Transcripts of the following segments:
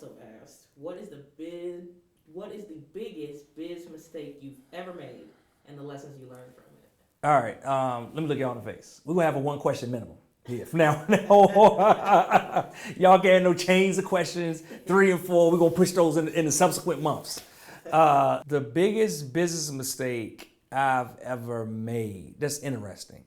also asked, what is the biggest biz mistake you've ever made and the lessons you learned from it? All right, let me look y'all in the face. We're gonna have a one question minimum here from now on. Y'all can't have no chains of questions, 3 and 4. We're gonna push those in the subsequent months. The biggest business mistake I've ever made. That's interesting.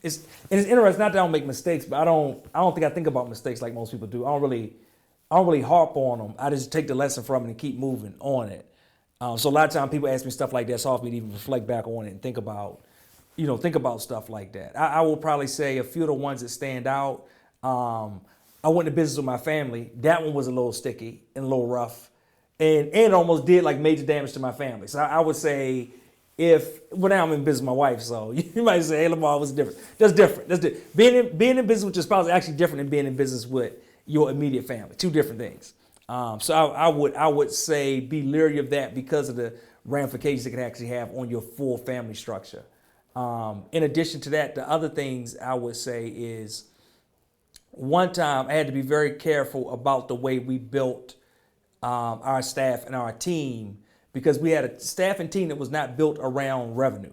It's interesting. Not that I don't make mistakes, but I don't think I think about mistakes like most people do. I don't really harp on them. I just take the lesson from it and keep moving on it. So a lot of times people ask me stuff like that. It's hard for me to even reflect back on it and think about stuff like that. I will probably say a few of the ones that stand out. I went to business with my family. That one was a little sticky and a little rough, and almost did like major damage to my family. So I would say now I'm in business with my wife, so you might say, hey, Lamar, what's different? That's different. Being in business with your spouse is actually different than being in business with your immediate family. 2 different things. So I would say be leery of that because of the ramifications it can actually have on your full family structure. In addition to that, the other things I would say is one time I had to be very careful about the way we built our staff and our team because we had a staff and team that was not built around revenue.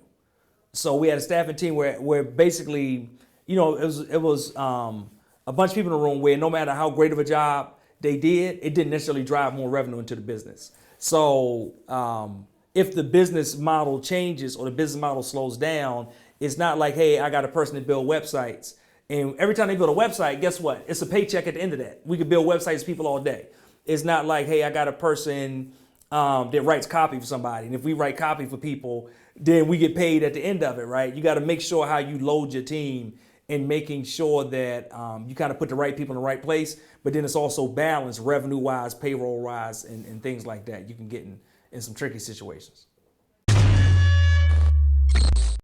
So we had a staff and team where basically, it was a bunch of people in the room where no matter how great of a job they did, it didn't necessarily drive more revenue into the business. So if the business model changes or the business model slows down, it's not like, hey, I got a person to build websites. And every time they build a website, guess what? It's a paycheck at the end of that. We could build websites for people all day. It's not like, hey, I got a person that writes copy for somebody. And if we write copy for people, then we get paid at the end of it, right? You got to make sure how you load your team and making sure that you kind of put the right people in the right place, but then it's also balanced revenue-wise, payroll-wise, and things like that. You can get in some tricky situations.